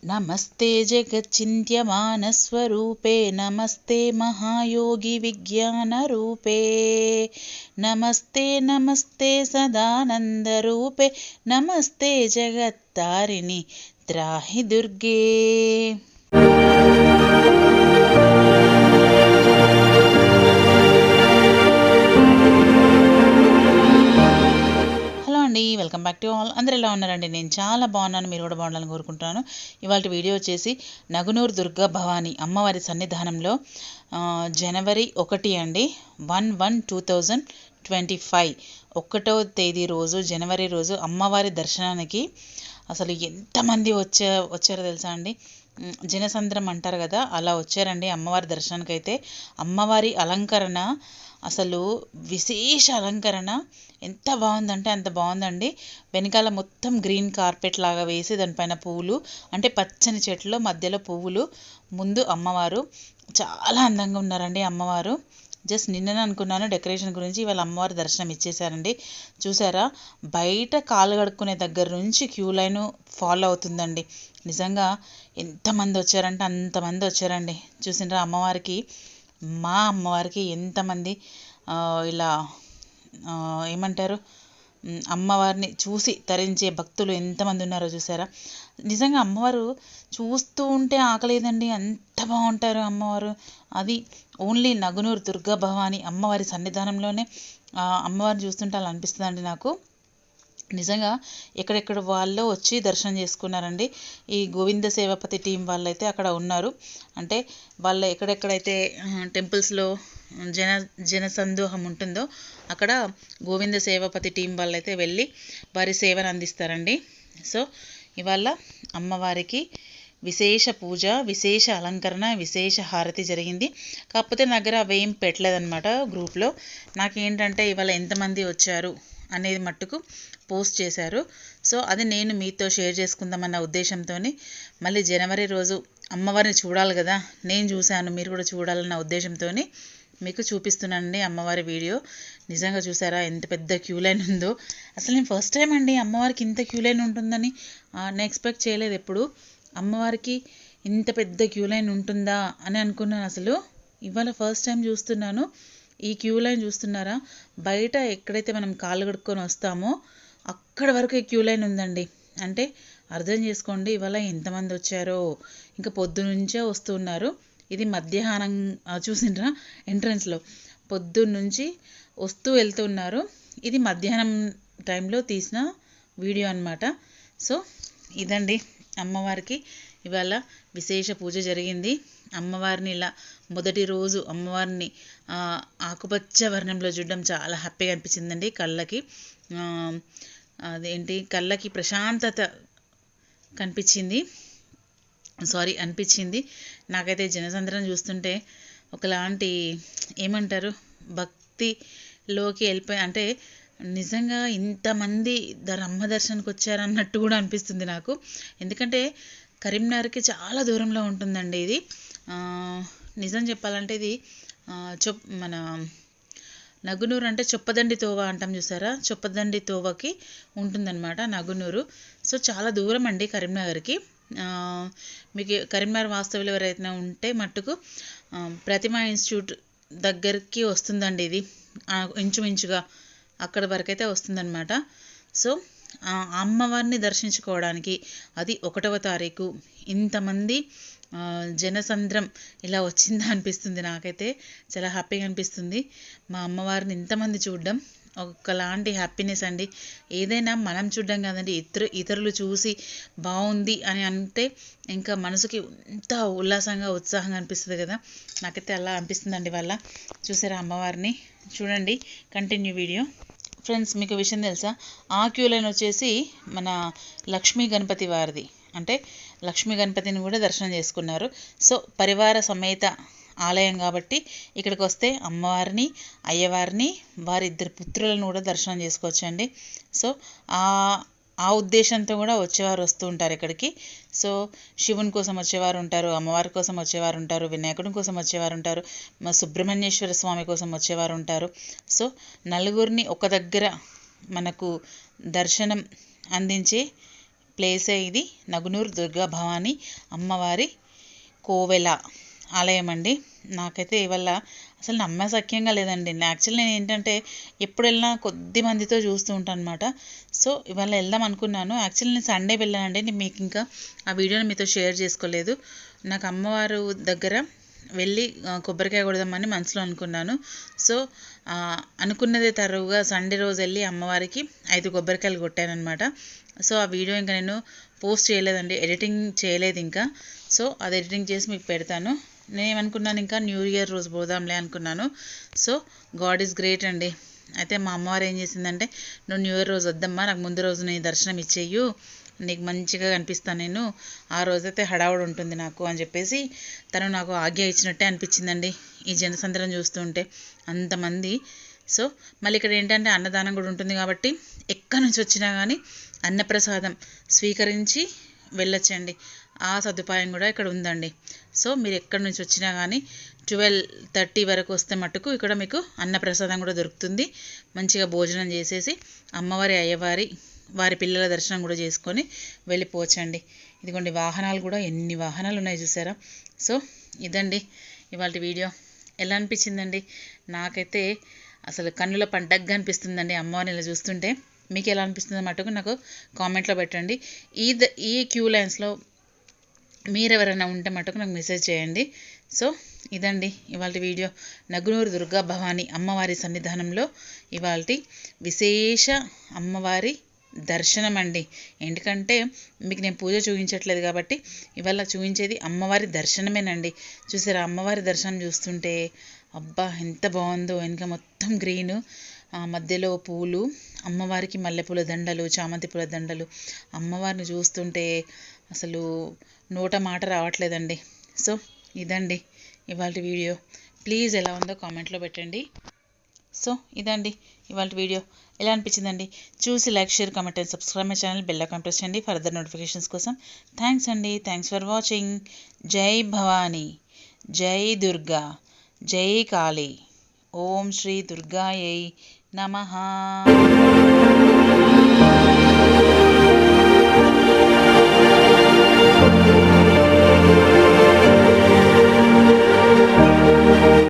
नमस्ते जगच्चिन्त्यमानस्वरूपे नमस्ते महायोगी विज्ञानरूपे नमस्ते नमस्ते सदानन्दरूपे नमस्ते जगत्तारिणि त्राहि दुर्गे। Welcome back to all. అందరూ ఎలా ఉన్నారండి? నేను చాలా బాగున్నాను, మీరు కూడా బాగుండాలని కోరుకుంటున్నాను. ఇవాళ వీడియో వచ్చేసి నగునూరు దుర్గా భవానీ అమ్మవారి సన్నిధానంలో జనవరి 1 అండి 1/1/2025 1వ తేదీ రోజు జనవరి రోజు అమ్మవారి దర్శనానికి అసలు ఎంతమంది వచ్చారో తెలుసా అండి. జనసంద్రం అంటారు కదా, అలా వచ్చారండి అమ్మవారి దర్శనానికి. అయితే అమ్మవారి అలంకరణ అసలు విశేష అలంకరణ ఎంత బాగుందంటే అంత బాగుందండి. వెనకాల మొత్తం గ్రీన్ కార్పెట్ లాగా వేసి దానిపైన పువ్వులు, అంటే పచ్చని చెట్లు మధ్యలో పువ్వులు, ముందు అమ్మవారు చాలా అందంగా ఉన్నారండి అమ్మవారు. జస్ట్ నిన్ననే అనుకున్నాను డెకరేషన్ గురించి, ఇవాళ అమ్మవారి దర్శనం ఇచ్చేసారండి. చూసారా, బయట కాలు కడుక్కునే దగ్గర నుంచి క్యూ లైన్ ఫాలో అవుతుందండి. నిజంగా ఎంతమంది వచ్చారంటే అంతమంది వచ్చారండి. చూసినరా అమ్మవారికి, మా అమ్మవారికి ఎంతమంది ఇలా ఏమంటారు, అమ్మవారిని చూసి తరించే భక్తులు ఎంతమంది ఉన్నారో చూసారా. నిజంగా అమ్మవారు చూస్తూ ఉంటే ఆకలేదండి, అంత బాగుంటారు అమ్మవారు. అది ఓన్లీ నగునూరు దుర్గా భవానీ అమ్మవారి సన్నిధానంలోనే అమ్మవారిని చూస్తుంటే అలా అనిపిస్తుందండి నాకు. నిజంగా ఎక్కడెక్కడ వాళ్ళు వచ్చి దర్శనం చేసుకున్నారండి. ఈ గోవింద సేవపతి టీం వాళ్ళైతే అక్కడ ఉన్నారు. అంటే వాళ్ళ ఎక్కడెక్కడైతే టెంపుల్స్లో జనసందోహం ఉంటుందో అక్కడ గోవింద సేవపతి టీం వాళ్ళైతే వెళ్ళి వారి సేవను అందిస్తారండి. సో ఇవాళ అమ్మవారికి విశేష పూజ, విశేష అలంకరణ, విశేష హారతి జరిగింది. కాకపోతే నా దగ్గర అవేం పెట్టలేదన్నమాట గ్రూప్లో. నాకేంటంటే ఇవాళ ఎంతమంది వచ్చారు అనేది మట్టుకు పోస్ట్ చేశారు. సో అది నేను మీతో షేర్ చేసుకుందామన్న ఉద్దేశంతో మళ్ళీ జనవరి రోజు అమ్మవారిని చూడాలి కదా, నేను చూశాను మీరు కూడా చూడాలన్న ఉద్దేశంతో మీకు చూపిస్తున్నానండి అమ్మవారి వీడియో. నిజంగా చూసారా ఎంత పెద్ద క్యూ లైన్ ఉందో. అసలు నేను ఫస్ట్ టైం అండి అమ్మవారికి ఇంత క్యూ లైన్ ఉంటుందని నేను ఎక్స్పెక్ట్ చేయలేదు. ఎప్పుడు అమ్మవారికి ఇంత పెద్ద క్యూ లైన్ ఉంటుందా అని అనుకున్నాను. అసలు ఇవాళ ఫస్ట్ టైం చూస్తున్నాను. ఈ క్యూ లైన్ చూస్తున్నారా, బయట ఎక్కడైతే మనం కాళ్ళు కడుక్కొని వస్తామో అక్కడ వరకు ఈ క్యూ లైన్ ఉందండి. అంటే అర్థం చేసుకోండి ఇవాళ ఎంతమంది వచ్చారో. ఇంకా పొద్దునుంచే వస్తున్నారు. ఇది మధ్యాహ్నం చూసిండ్రా ఎంట్రన్స్లో పొద్దున్నుంచి వస్తూ వెళ్తున్నారు. ఇది మధ్యాహ్నం టైంలో తీసిన వీడియో అన్నమాట. సో ఇదండి అమ్మవారికి ఇవాళ విశేష పూజ జరిగింది. అమ్మవారిని ఇలా మొదటి రోజు అమ్మవారిని ఆకుపచ్చ వర్ణంలో చూడడం చాలా హ్యాపీగా అనిపించిందండి. కళ్ళకి అదేంటి కళ్ళకి ప్రశాంతత అనిపించింది. నాకైతే జనసంద్రం చూస్తుంటే ఒకలాంటి ఏమంటారు భక్తిలోకి వెళ్ళిపోయి, అంటే నిజంగా ఇంతమంది అమ్మ దర్శనానికి వచ్చారన్నట్టు కూడా అనిపిస్తుంది నాకు. ఎందుకంటే కరీంనగర్కి చాలా దూరంలో ఉంటుందండి ఇది. నిజం చెప్పాలంటే ఇది మన నగునూరు అంటే చొప్పదండి తోవ అంటాం చూసారా, చొప్పదండి తోవకి ఉంటుందన్నమాట నగునూరు. సో చాలా దూరం అండి కరీంనగర్కి. మీకు కరీంనగర్ వాస్తవ్యులు ఎవరైతే ఉంటే మట్టుకు ప్రతిమా ఇన్స్టిట్యూట్ దగ్గరికి వస్తుందండి ఇది. ఇంచుమించుగా అక్కడ వరకైతే వస్తుందన్నమాట. సో అమ్మవారిని దర్శించుకోవడానికి అది 1వ తారీఖు ఇంతమంది జనసంద్రం ఇలా వచ్చిందా అనిపిస్తుంది. నాకైతే చాలా హ్యాపీగా అనిపిస్తుంది మా అమ్మవారిని ఇంతమంది చూడడం. ఒకలాంటి హ్యాపీనెస్ అండి. ఏదైనా మనం చూడడం కాదండి, ఇతరులు చూసి బాగుంది అని అంటే ఇంకా మనసుకి ఎంత ఉల్లాసంగా ఉత్సాహంగా అనిపిస్తుంది కదా. నాకైతే అలా అనిపిస్తుందండి వాళ్ళ. చూసారా అమ్మవారిని, చూడండి కంటిన్యూ వీడియో. ఫ్రెండ్స్ మీకు విషయం తెలుసా, ఆ క్యూ లైన్ వచ్చేసి మన లక్ష్మీ గణపతి వారిది. అంటే లక్ష్మీ గణపతిని కూడా దర్శనం చేసుకున్నారు. సో పరివార సమేత ఆలయం కాబట్టి ఇక్కడికి వస్తే అమ్మవారిని, అయ్యవారిని, వారిద్దరు పుత్రులను కూడా దర్శనం చేసుకోవచ్చండి. సో ఆ ఉద్దేశంతో కూడా వచ్చేవారు వస్తూ ఉంటారు ఇక్కడికి. సో శివుని కోసం వచ్చేవారు ఉంటారు, అమ్మవారి కోసం వచ్చేవారు ఉంటారు, వినాయకుడి కోసం వచ్చేవారు ఉంటారు, మా సుబ్రహ్మణ్యేశ్వర స్వామి కోసం వచ్చేవారు ఉంటారు. సో నలుగురిని ఒక దగ్గర మనకు దర్శనం అందించే ప్లేసే ఇది. నగునూరు దుర్గా భవానీ అమ్మవారి కోవెల ఆలయం అండి. నాకైతే ఇవాళ అసలు నమ్మశక్యంగా లేదండి. యాక్చువల్లీ నేను ఏంటంటే ఎప్పుడు వెళ్ళినా కొద్ది మందితో చూస్తూ ఉంటాను అనమాట. సో ఇవాళ వెళ్దాం అనుకున్నాను. యాక్చువల్లీ నేను సండే వెళ్ళానండి. నేను మీకు ఇంకా ఆ వీడియోని మీతో షేర్ చేసుకోలేదు. నాకు అమ్మవారు దగ్గర వెళ్ళి కొబ్బరికాయ కొడదామని మనసులో అనుకున్నాను. సో అనుకున్నదే తరువుగా సండే రోజు వెళ్ళి అమ్మవారికి 5 కొబ్బరికాయలు కొట్టానమాట. సో ఆ వీడియో ఇంకా నేను పోస్ట్ చేయలేదండి, ఎడిటింగ్ చేయలేదు ఇంకా. సో అది ఎడిటింగ్ చేసి మీకు పెడతాను. నేనేమనుకున్నాను, ఇంకా న్యూ ఇయర్ రోజు పోదాంలే అనుకున్నాను. సో గాడ్ ఈజ్ గ్రేట్ అండి. అయితే మా అమ్మవారు ఏం చేసిందంటే, నువ్వు న్యూ ఇయర్ రోజు వద్దమ్మా, నాకు ముందు రోజు నీ దర్శనం ఇచ్చేయు, నీకు మంచిగా కనిపిస్తాను నేను, ఆ రోజైతే హడావుడు ఉంటుంది నాకు అని చెప్పేసి తను నాకు ఆజ్ఞ ఇచ్చినట్టే అనిపించిందండి ఈ జనసంద్రం చూస్తుంటే, అంతమంది. సో మళ్ళీ ఇక్కడ ఏంటంటే అన్నదానం కూడా ఉంటుంది కాబట్టి ఎక్కడి నుంచి వచ్చినా కానీ అన్నప్రసాదం స్వీకరించి వెళ్ళొచ్చండి. ఆ సదుపాయం కూడా ఇక్కడ ఉందండి. సో మీరు ఎక్కడి నుంచి వచ్చినా కానీ 12:30 వరకు వస్తే మటుకు ఇక్కడ మీకు అన్నప్రసాదం కూడా దొరుకుతుంది. మంచిగా భోజనం చేసేసి అమ్మవారి అయ్యవారి వారి పిల్లల దర్శనం కూడా చేసుకొని వెళ్ళిపోవచ్చండి. ఇదిగోండి వాహనాలు కూడా ఎన్ని వాహనాలు ఉన్నాయి చూసారా. సో ఇదండి ఇవాళ వీడియో. ఎలా అనిపించిందండి? నాకైతే అసలు కన్నుల పండగగా అనిపిస్తుందండి అమ్మవారిని ఇలా చూస్తుంటే. మీకు ఎలా అనిపిస్తుందో మటుకు నాకు కామెంట్లో పెట్టండి. ఈ క్యూ లైన్స్లో మీరు ఎవరైనా ఉంటే మటుకు నాకు మెసేజ్ చేయండి. సో ఇదండి ఇవాళ వీడియో. నగునూరు దుర్గా భవానీ అమ్మవారి సన్నిధానంలో ఇవాళ విశేష అమ్మవారి దర్శనం అండి. ఎందుకంటే మీకు నేను పూజ చూపించట్లేదు కాబట్టి ఇవాళ చూపించేది అమ్మవారి దర్శనమేనండి. చూసారా అమ్మవారి దర్శనం చూస్తుంటే అబ్బా ఎంత బాగుందో. వెనుక మొత్తం గ్రీను, మధ్యలో పూలు, అమ్మవారికి మల్లెపూల దండలు, చామంతి పూల దండలు. అమ్మవారిని చూస్తుంటే అసలు నోట మాట రావట్లేదండి. సో ఇదండి ఇవాళ వీడియో. ప్లీజ్ ఎలా ఉందో కామెంట్లో పెట్టండి. సో ఇదండి ఇవాళ వీడియో. ఎలా అనిపించిందండి? చూసి like, share, comment and subscribe my channel. Bell icon press చేయండి ఫర్దర్ నోటిఫికేషన్స్ కోసం. థ్యాంక్స్ అండి. Thanks for watching. జై భవానీ, జై దుర్గా, జై కాళీ. ఓం శ్రీ దుర్గాయై నమః.